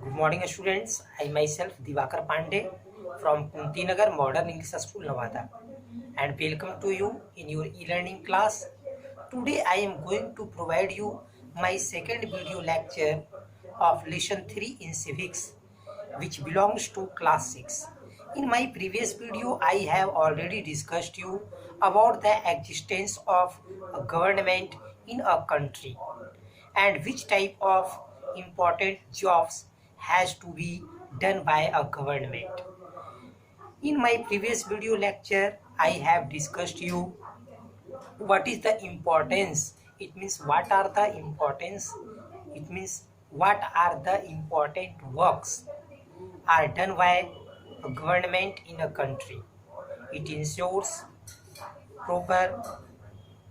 Good morning, students. I myself Divakar Pandey from Kuntinagar Modern English School, Nevada, and welcome to you in your e-learning class. Today, I am going to provide you my second video lecture of Lesson 3 in Civics, which belongs to Class 6. In my previous video, I have already discussed you about the existence of a government in a country and which type of important jobs has to be done by a government. In my previous video lecture, I have discussed you what is the importance. It means what are the importance. It means what are the important works are done by a government in a country. It ensures proper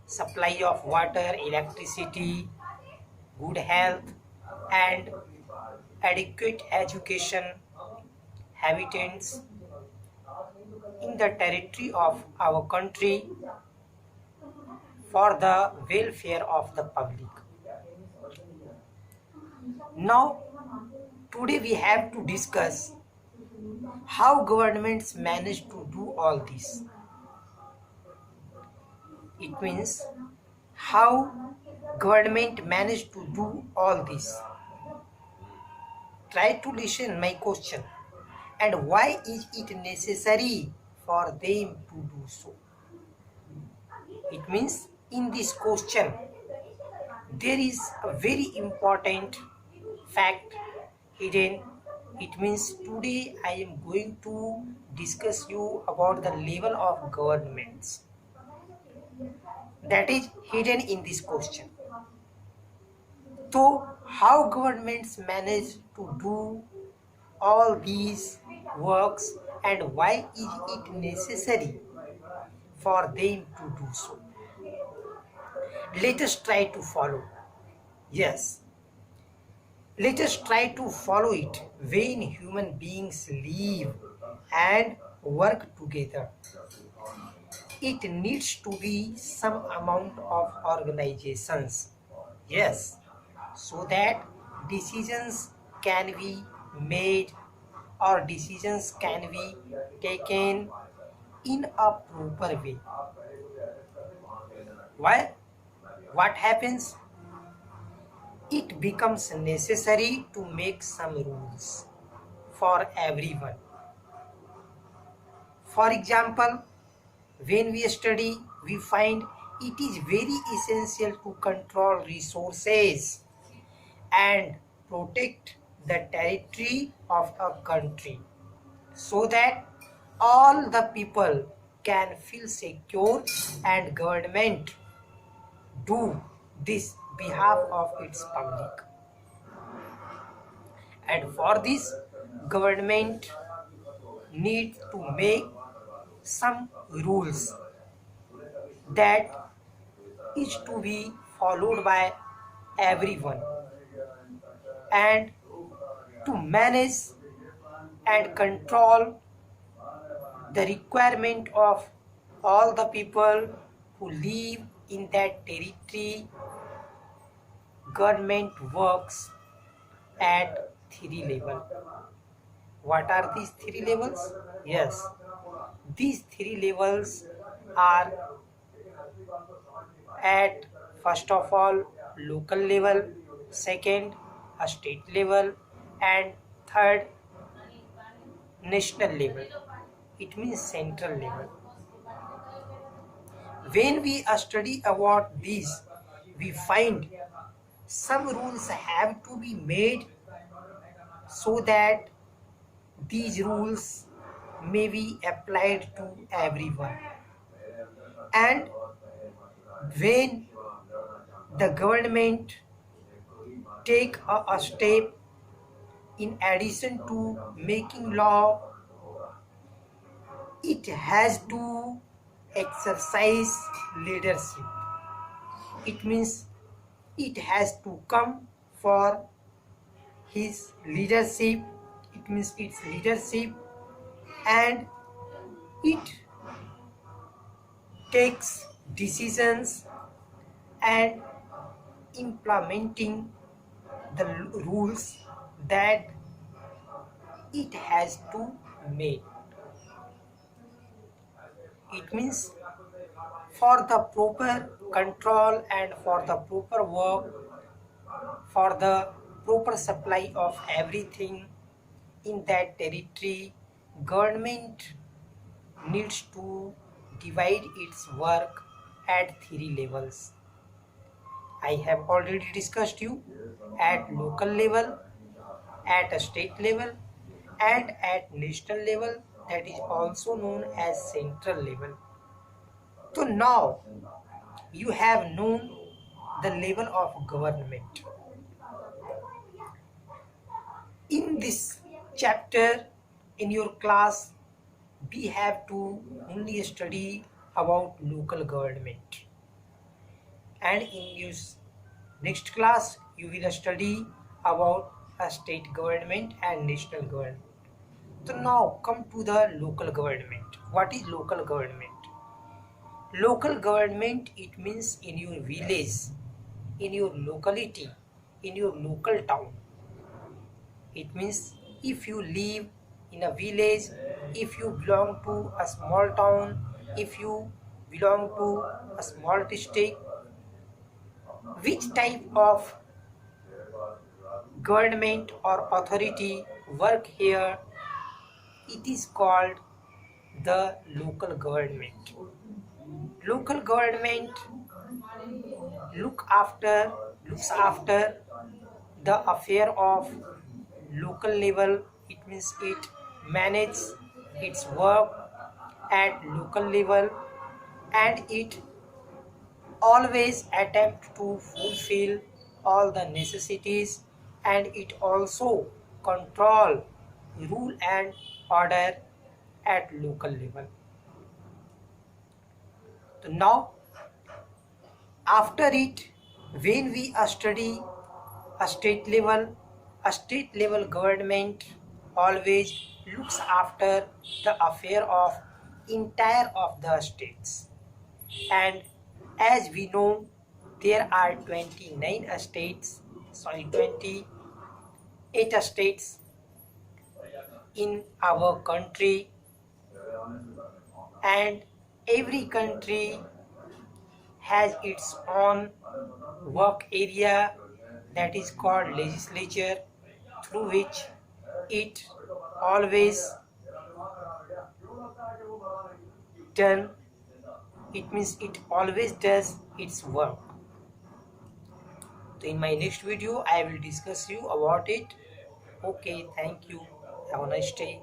supply of water, electricity, good health, and adequate education, habitats in the territory of our country for the welfare of the public. Now, today we have to discuss how governments manage to do all this. It means how government manage to do all this. Try to listen my question. And why is it necessary for them to do so? It means in this question there is a very important fact hidden. It means today I am going to discuss you about the level of governments that is hidden in this question. So how governments manage to do all these works and why is it necessary for them to do so? Let us try to follow. Yes, let us try to follow it when human beings live and work together. It needs to be some amount of organizations. Yes, so that decisions can be made or decisions can be taken in a proper way. Why? What happens? It becomes necessary to make some rules for everyone. For example, when we study, we find it is very essential to control resources and protect the territory of a country so that all the people can feel secure and government do this behalf of its public. And for this, government need to make some rules that is to be followed by everyone and to manage and control the requirement of all the people who live in that territory. Government works at three levels. What are these three levels? Yes, these three levels are at first of all local level, second a state level, and third national level. It means central level. When we study about these, we find some rules have to be made so that these rules may be applied to everyone. And when the government take a step in addition to making law, it has to exercise leadership. It means it has to come for his leadership. It means its leadership, and it takes decisions and implementing the rules that it has to meet. It means for the proper control and for the proper work, for the proper supply of everything in that territory, government needs to divide its work at three levels. I have already discussed you at local level, at a state level, and at national level, that is also known as central level. So now you have known the level of government. In this chapter in your class, we have to only study about local government, and in your next class you will study about a state government and national government. So now come to the local government. What is local government? Local government, it means in your village, in your locality, in your local town. It means if you live in a village, if you belong to a small town, if you belong to a small district, which type of government or authority work here, it is called the local government. Local government looks after the affair of local level. It means it manages its work at local level, and it always attempt to fulfill all the necessities, and it also control rule and order at local level. So now after it, when we study a state level government always looks after the affair of entire of the states. And as we know, there are 29 states, 28 states in our country, and every country has its own work area, that is called legislature, through which it always done, it means it always does its work. So in my next video I will discuss you about it. Okay, thank you, have a nice day.